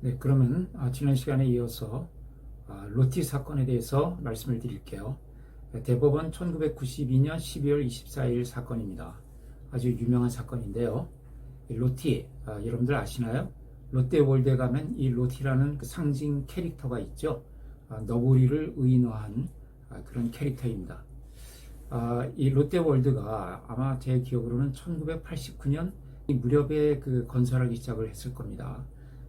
네, 그러면 지난 시간에 이어서 로티 사건에 대해서 말씀을 드릴게요. 대법원 1992년 12월 24일 사건입니다. 아주 유명한 사건인데요. 로티, 여러분들 아시나요? 롯데월드에 가면 이 로티라는 그 상징 캐릭터가 있죠. 너구리를 의인화한 그런 캐릭터입니다. 이 롯데월드가 아마 제 기억으로는 1989년 무렵에 그 건설하기 시작을 했을 겁니다.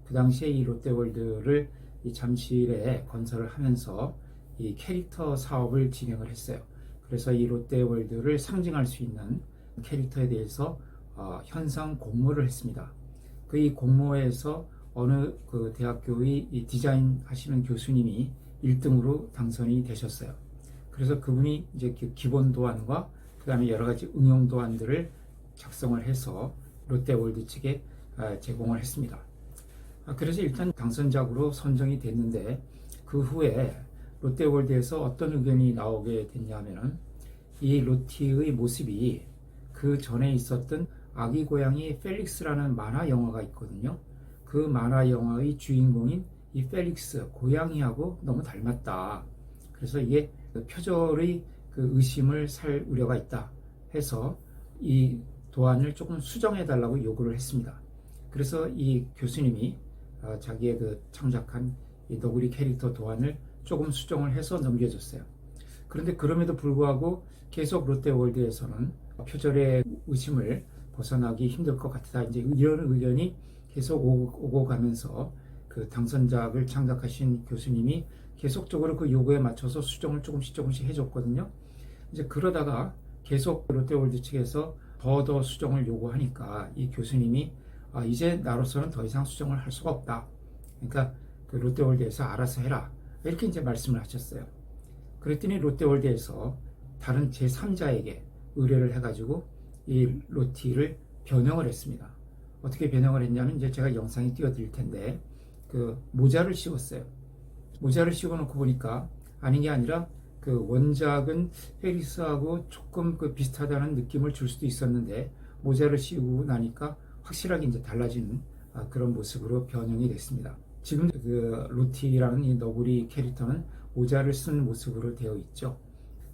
그 당시에 이 롯데월드를 이 잠실에 건설을 하면서 이 캐릭터 사업을 진행을 했어요. 그래서 이 롯데월드를 상징할 수 있는 캐릭터에 대해서 현상 공모를 했습니다. 그 이 공모에서 어느 그 대학교의 이 디자인 하시는 교수님이 1등으로 당선이 되셨어요. 그래서 그분이 이제 기본 도안과 그 다음에 여러 가지 응용 도안들을 작성을 해서 롯데월드 측에 제공을 했습니다. 그래서 일단 당선작으로 선정이 됐는데 그 후에 롯데월드에서 어떤 의견이 나오게 됐냐면은 이 로티의 모습이 그 전에 있었던 아기 고양이 펠릭스라는 만화 영화가 있거든요. 그 만화 영화의 주인공인 이 펠릭스 고양이하고 너무 닮았다. 그래서 이게 표절의 그 의심을 살 우려가 있다 해서 이 도안을 조금 수정해 달라고 요구를 했습니다. 그래서 이 교수님이 자기의 그 창작한 이 너구리 캐릭터 도안을 조금 수정을 해서 넘겨줬어요. 그런데 그럼에도 불구하고 계속 롯데월드에서는 표절의 의심을 벗어나기 힘들 것 같다. 이제 이런 의견이 계속 오고 가면서 그 당선작을 창작하신 교수님이 계속적으로 그 요구에 맞춰서 수정을 조금씩 해줬거든요. 이제 그러다가 계속 롯데월드 측에서 더 수정을 요구하니까 이 교수님이 이제 나로서는 더 이상 수정을 할 수가 없다. 그러니까 그 롯데월드에서 알아서 해라. 이렇게 이제 말씀을 하셨어요. 그랬더니 롯데월드에서 다른 제3자에게 의뢰를 해가지고 이 로티를 변형을 했습니다. 어떻게 변형을 했냐면 이제 제가 영상에 띄워드릴 텐데 그 모자를 씌웠어요. 모자를 씌워놓고 보니까 아닌 게 아니라 그 원작은 페리스하고 조금 그 비슷하다는 느낌을 줄 수도 있었는데 모자를 씌우고 나니까 확실하게 이제 달라진 그런 모습으로 변형이 됐습니다. 지금 그 로티라는 이 너구리 캐릭터는 모자를 쓴 모습으로 되어 있죠.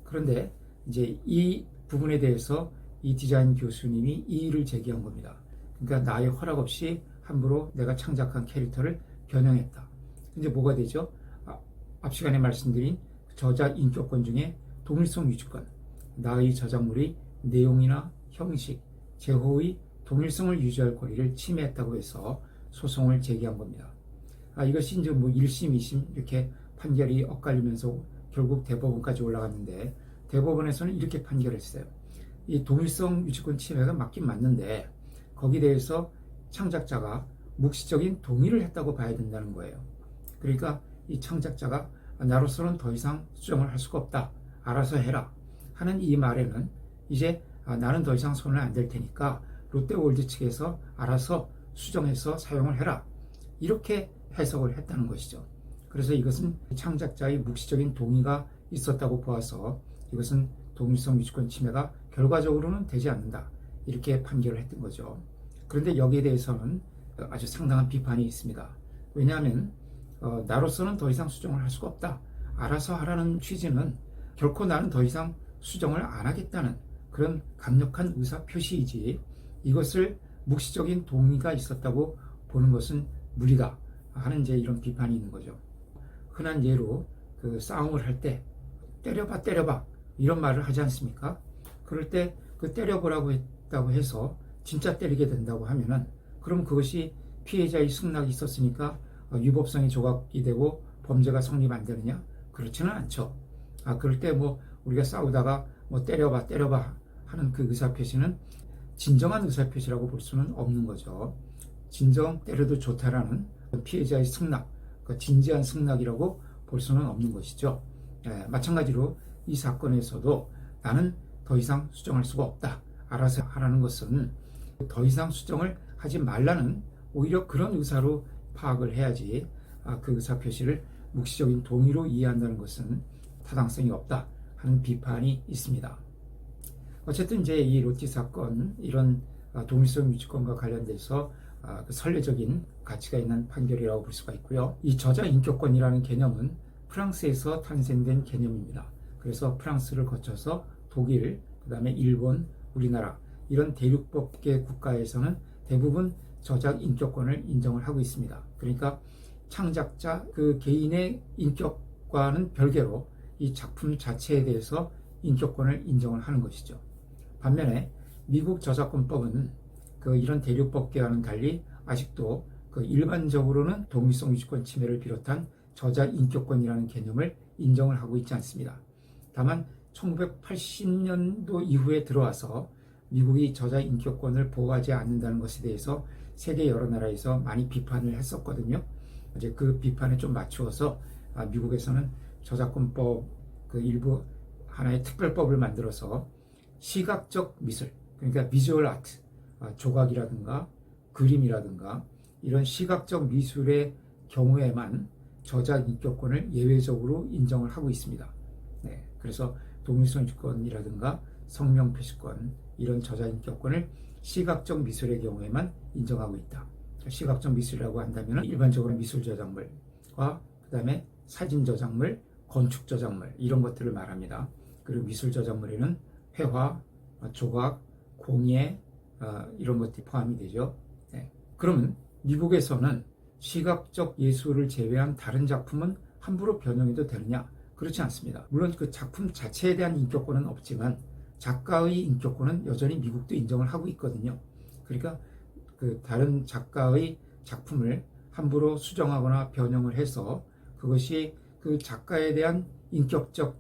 그런데 이제 이 부분에 대해서 이 디자인 교수님이 이의를 제기한 겁니다. 그러니까 나의 허락 없이 함부로 내가 창작한 캐릭터를 변형했다. 이제 뭐가 되죠? 앞 시간에 말씀드린 저작 인격권 중에 동일성 유지권, 나의 저작물의 내용이나 형식, 제호의 동일성을 유지할 권리를 침해했다고 해서 소송을 제기한 겁니다. 이것이 이제 뭐 1심, 2심 이렇게 판결이 엇갈리면서 결국 대법원까지 올라갔는데 대법원에서는 이렇게 판결했어요. 이 동일성 유지권 침해가 맞긴 맞는데 거기에 대해서 창작자가 묵시적인 동의를 했다고 봐야 된다는 거예요. 그러니까 이 창작자가 나로서는 더 이상 수정을 할 수가 없다. 알아서 해라. 하는 이 말에는 이제 나는 더 이상 손을 안 댈 테니까 롯데월드 측에서 알아서 수정해서 사용을 해라. 이렇게 해석을 했다는 것이죠. 그래서 이것은 창작자의 묵시적인 동의가 있었다고 보아서 이것은 동일성 유지권 침해가 결과적으로는 되지 않는다. 이렇게 판결을 했던 거죠. 그런데 여기에 대해서는 아주 상당한 비판이 있습니다. 왜냐하면 나로서는 더 이상 수정을 할 수가 없다. 알아서 하라는 취지는 결코 나는 더 이상 수정을 안 하겠다는 그런 강력한 의사표시이지 이것을 묵시적인 동의가 있었다고 보는 것은 무리다 하는 이제 이런 비판이 있는 거죠. 흔한 예로 그 싸움을 할 때 때려봐 이런 말을 하지 않습니까? 그럴 때 그 때려보라고 했다고 해서 진짜 때리게 된다고 하면은 그럼 그것이 피해자의 승낙이 있었으니까 위법성이 조각이 되고 범죄가 성립 안 되느냐? 그렇지는 않죠. 그럴 때 뭐 우리가 싸우다가 뭐 때려봐 하는 그 의사표시는 진정한 의사표시라고 볼 수는 없는 거죠. 진정 때려도 좋다라는 피해자의 승낙, 그 진지한 승낙이라고 볼 수는 없는 것이죠. 마찬가지로 이 사건에서도 나는 더 이상 수정할 수가 없다. 알아서 하라는 것은 더 이상 수정을 하지 말라는 오히려 그런 의사로 파악을 해야지 그 의사표시를 묵시적인 동의로 이해한다는 것은 타당성이 없다 하는 비판이 있습니다. 어쨌든 이제 이 로티 사건 이런 동일성 유지권과 관련돼서 그 선례적인 가치가 있는 판결이라고 볼 수가 있고요. 이 저자인격권이라는 개념은 프랑스에서 탄생된 개념입니다. 그래서 프랑스를 거쳐서 독일, 그 다음에 일본, 우리나라 이런 대륙법계 국가에서는 대부분 저작인격권을 인정을 하고 있습니다. 그러니까 창작자 그 개인의 인격과는 별개로 이 작품 자체에 대해서 인격권을 인정을 하는 것이죠. 반면에 미국 저작권법은 이런 대륙법계와는 달리 아직도 일반적으로는 독립성 유지권 침해를 비롯한 저작인격권이라는 개념을 인정을 하고 있지 않습니다. 다만 1980년도 이후에 들어와서 미국이 저작인격권을 보호하지 않는다는 것에 대해서 세계 여러 나라에서 많이 비판을 했었거든요. 이제 그 비판에 좀 맞추어서 미국에서는 저작권법 일부 하나의 특별법을 만들어서 시각적 미술, 그러니까 비주얼 아트, 조각이라든가 그림이라든가 이런 시각적 미술의 경우에만 저작인격권을 예외적으로 인정을 하고 있습니다. 네, 그래서 독립성 유지권이라든가 성명표시권 이런 저작인격권을 시각적 미술의 경우에만 인정하고 있다. 시각적 미술이라고 한다면 일반적으로 미술 저작물과 그 다음에 사진 저작물, 건축 저작물 이런 것들을 말합니다. 그리고 미술 저작물에는 회화, 조각, 공예 이런 것들이 포함이 되죠. 네. 그러면 미국에서는 시각적 예술을 제외한 다른 작품은 함부로 변형해도 되느냐? 그렇지 않습니다. 물론 그 작품 자체에 대한 인격권은 없지만 작가의 인격권은 여전히 미국도 인정을 하고 있거든요. 그러니까 다른 작가의 작품을 함부로 수정하거나 변형을 해서 그것이 그 작가에 대한 인격적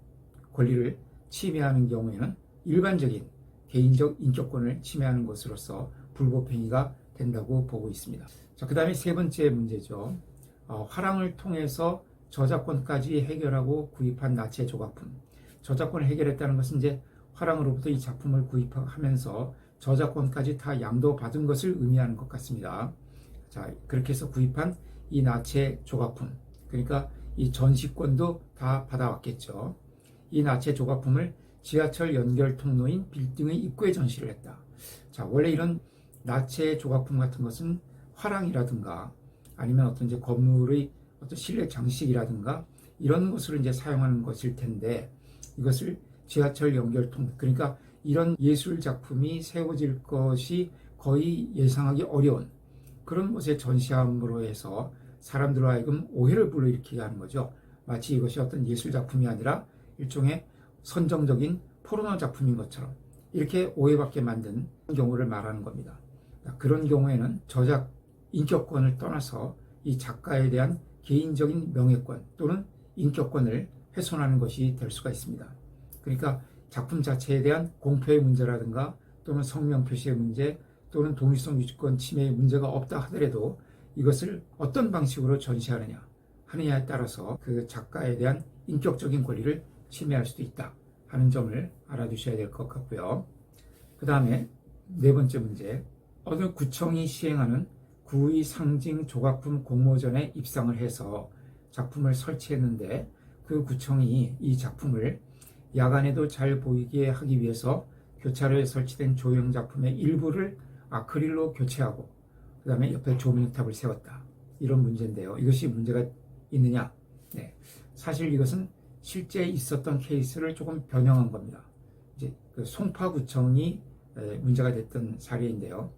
권리를 침해하는 경우에는 일반적인 개인적 인격권을 침해하는 것으로서 불법행위가 된다고 보고 있습니다. 자, 그 다음에 세 번째 문제죠. 화랑을 통해서 저작권까지 해결하고 구입한 나체 조각품. 저작권을 해결했다는 것은 이제 화랑으로부터 이 작품을 구입하면서 저작권까지 다 양도받은 것을 의미하는 것 같습니다. 자, 그렇게 해서 구입한 이 나체 조각품, 그러니까 이 전시권도 다 받아왔겠죠. 이 나체 조각품을 지하철 연결 통로인 빌딩의 입구에 전시를 했다. 자, 원래 이런 나체 조각품 같은 것은 화랑이라든가 아니면 어떤 이제 건물의 어떤 실내 장식이라든가 이런 것으로 이제 사용하는 것일 텐데 이것을 지하철 연결 통로, 그러니까 이런 예술 작품이 세워질 것이 거의 예상하기 어려운 그런 곳에 전시함으로 해서 사람들로 하여금 오해를 불러일으키게 하는 거죠. 마치 이것이 어떤 예술 작품이 아니라 일종의 선정적인 포르노 작품인 것처럼 이렇게 오해받게 만든 경우를 말하는 겁니다. 그런 경우에는 저작 인격권을 떠나서 이 작가에 대한 개인적인 명예권 또는 인격권을 훼손하는 것이 될 수가 있습니다. 그러니까 작품 자체에 대한 공표의 문제라든가 또는 성명 표시의 문제 또는 독립성 유지권 침해의 문제가 없다 하더라도 이것을 어떤 방식으로 하느냐에 따라서 그 작가에 대한 인격적인 권리를 침해할 수도 있다 하는 점을 알아두셔야 될 것 같고요. 그 다음에 네 번째 문제, 어느 구청이 시행하는 구의 상징 조각품 공모전에 입상을 해서 작품을 설치했는데 그 구청이 이 작품을 야간에도 잘 보이게 하기 위해서 교차로에 설치된 조형 작품의 일부를 아크릴로 교체하고 그 다음에 옆에 조명탑을 세웠다. 이런 문제인데요. 이것이 문제가 있느냐? 네. 사실 이것은 실제 있었던 케이스를 조금 변형한 겁니다. 이제 그 송파구청이 문제가 됐던 사례인데요.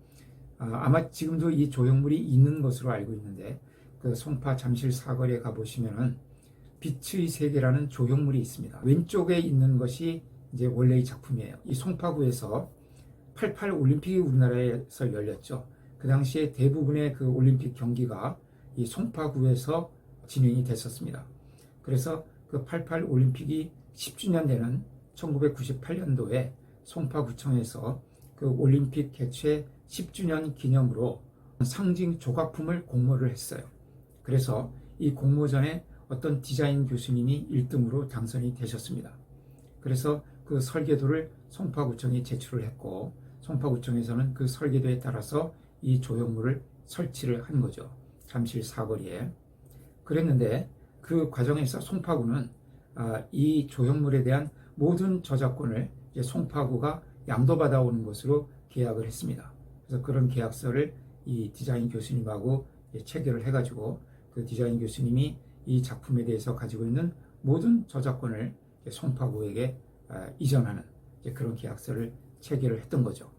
아마 지금도 이 조형물이 있는 것으로 알고 있는데 그 송파 잠실 사거리에 가보시면은 빛의 세계라는 조형물이 있습니다. 왼쪽에 있는 것이 이제 원래의 작품이에요. 이 송파구에서 88 올림픽이 우리나라에서 열렸죠. 그 당시에 대부분의 그 올림픽 경기가 이 송파구에서 진행이 됐었습니다. 그래서 그 88 올림픽이 10주년 되는 1998년도에 송파구청에서 그 올림픽 개최 10주년 기념으로 상징 조각품을 공모를 했어요. 그래서 이 공모전에 어떤 디자인 교수님이 1등으로 당선이 되셨습니다. 그래서 그 설계도를 송파구청이 제출을 했고 송파구청에서는 그 설계도에 따라서 이 조형물을 설치를 한 거죠. 잠실 사거리에. 그랬는데 그 과정에서 송파구는 이 조형물에 대한 모든 저작권을 이제 송파구가 양도받아 오는 것으로 계약을 했습니다. 그래서 그런 계약서를 이 디자인 교수님하고 체결을 해가지고 그 디자인 교수님이 이 작품에 대해서 가지고 있는 모든 저작권을 송파구에게 이전하는 그런 계약서를 체결을 했던 거죠.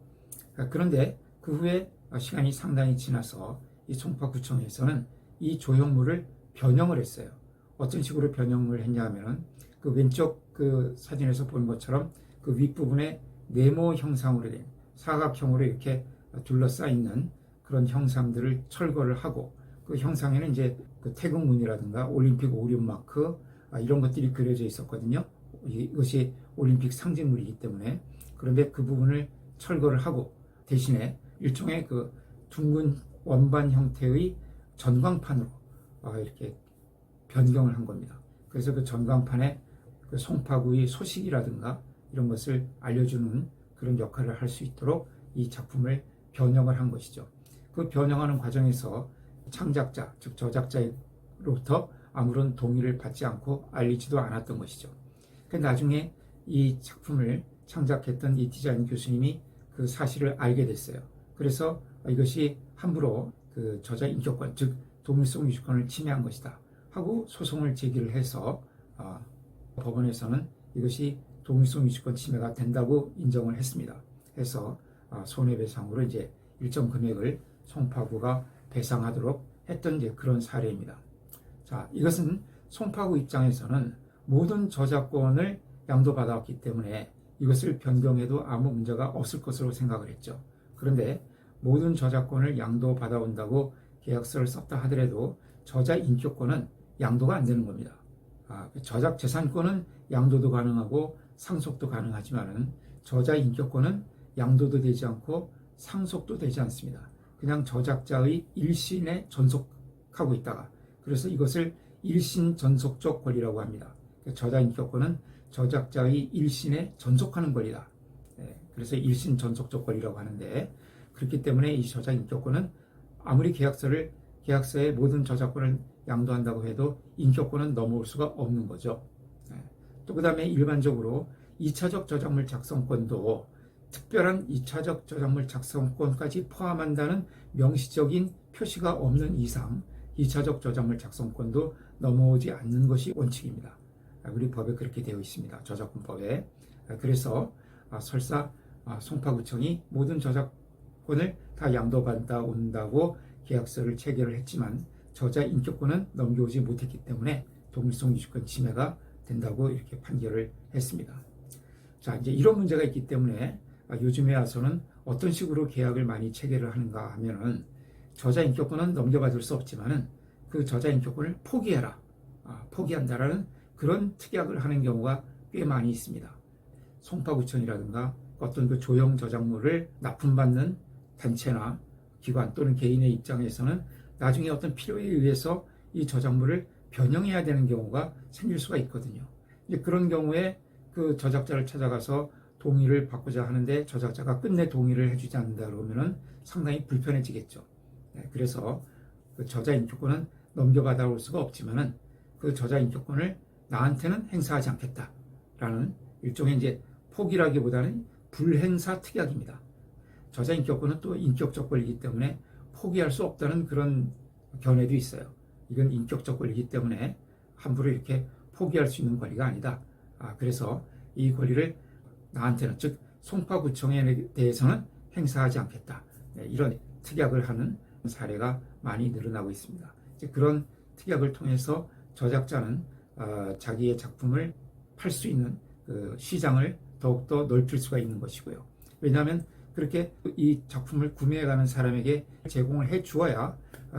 그런데 그 후에 시간이 상당히 지나서 이 송파구청에서는 이 조형물을 변형을 했어요. 어떤 식으로 변형을 했냐 하면은 그 왼쪽 그 사진에서 보는 것처럼 그 윗부분에 네모 형상으로 된 사각형으로 이렇게 둘러싸여 있는 그런 형상들을 철거를 하고 그 형상에는 이제 그 태극문이라든가 올림픽 오륜마크 이런 것들이 그려져 있었거든요. 이것이 올림픽 상징물이기 때문에. 그런데 그 부분을 철거를 하고 대신에 일종의 그 둥근 원반 형태의 전광판으로 이렇게 변경을 한 겁니다. 그래서 그 전광판에 그 송파구의 소식이라든가 이런 것을 알려주는 그런 역할을 할 수 있도록 이 작품을 변형을 한 것이죠. 그 변형하는 과정에서 창작자, 즉 저작자로부터 아무런 동의를 받지 않고 알리지도 않았던 것이죠. 나중에 이 작품을 창작했던 이 디자인 교수님이 그 사실을 알게 됐어요. 그래서 이것이 함부로 그 저자 인격권, 즉 동일성 유지권을 침해한 것이다 하고 소송을 제기를 해서 법원에서는 이것이 동일성 유지권 침해가 된다고 인정을 했습니다. 해서 손해배상으로 이제 일정 금액을 송파구가 배상하도록 했던 이제 그런 사례입니다. 자, 이것은 송파구 입장에서는 모든 저작권을 양도받았기 때문에 이것을 변경해도 아무 문제가 없을 것으로 생각을 했죠. 그런데 모든 저작권을 양도받아온다고 계약서를 썼다 하더라도 저자 인격권은 양도가 안 되는 겁니다. 저작 재산권은 양도도 가능하고 상속도 가능하지만은 저자 인격권은 양도도 되지 않고 상속도 되지 않습니다. 그냥 저작자의 일신에 전속하고 있다가, 그래서 이것을 일신 전속적 권리라고 합니다. 저자 인격권은 저작자의 일신에 전속하는 권리다. 그래서 일신 전속적 권리라고 하는데, 그렇기 때문에 이 저자 인격권은 아무리 계약서의 모든 저작권을 양도한다고 해도 인격권은 넘어올 수가 없는 거죠. 또 그 다음에 일반적으로 2차적 저작물 작성권도 특별한 2차적 저작물 작성권까지 포함한다는 명시적인 표시가 없는 이상 2차적 저작물 작성권도 넘어오지 않는 것이 원칙입니다. 우리 법에 그렇게 되어 있습니다. 저작권법에. 그래서 설사 송파구청이 모든 저작권을 다 양도받아 온다고 계약서를 체결을 했지만 저자 인격권은 넘겨오지 못했기 때문에 동일성 유지권 침해가 된다고 이렇게 판결을 했습니다. 자, 이제 이런 문제가 있기 때문에 요즘에 와서는 어떤 식으로 계약을 많이 체결을 하는가 하면은 저자 인격권은 넘겨받을 수 없지만은 그 저자 인격권을 포기해라, 포기한다라는 그런 특약을 하는 경우가 꽤 많이 있습니다. 송파구청이라든가 어떤 그 조형 저작물을 납품받는 단체나 기관 또는 개인의 입장에서는 나중에 어떤 필요에 의해서 이 저작물을 변형해야 되는 경우가 생길 수가 있거든요. 이제 그런 경우에 그 저작자를 찾아가서 동의를 받고자 하는데 저작자가 끝내 동의를 해주지 않는다 그러면은 상당히 불편해지겠죠. 그래서 그 저자 인격권은 넘겨받아 올 수가 없지만은 그 저자 인격권을 나한테는 행사하지 않겠다라는 일종의 이제 포기라기보다는 불행사 특약입니다. 저자 인격권은 또 인격적 권리이기 때문에 포기할 수 없다는 그런 견해도 있어요. 이건 인격적 권리이기 때문에 함부로 이렇게 포기할 수 있는 권리가 아니다. 그래서 이 권리를 나한테는, 즉 송파구청에 대해서는 행사하지 않겠다. 이런 특약을 하는 사례가 많이 늘어나고 있습니다. 이제 그런 특약을 통해서 저작자는 자기의 작품을 팔 수 있는 그 시장을 더욱더 넓힐 수가 있는 것이고요. 왜냐하면 그렇게 이 작품을 구매해가는 사람에게 제공을 해 주어야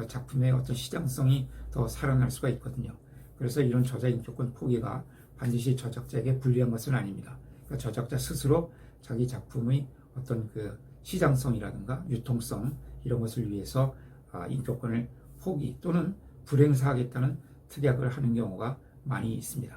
작품의 어떤 시장성이 더 살아날 수가 있거든요. 그래서 이런 저자 인격권 포기가 반드시 저작자에게 불리한 것은 아닙니다. 그러니까 저작자 스스로 자기 작품의 어떤 그 시장성이라든가 유통성 이런 것을 위해서 인격권을 포기 또는 불행사하겠다는 특약을 하는 경우가 많이 있습니다.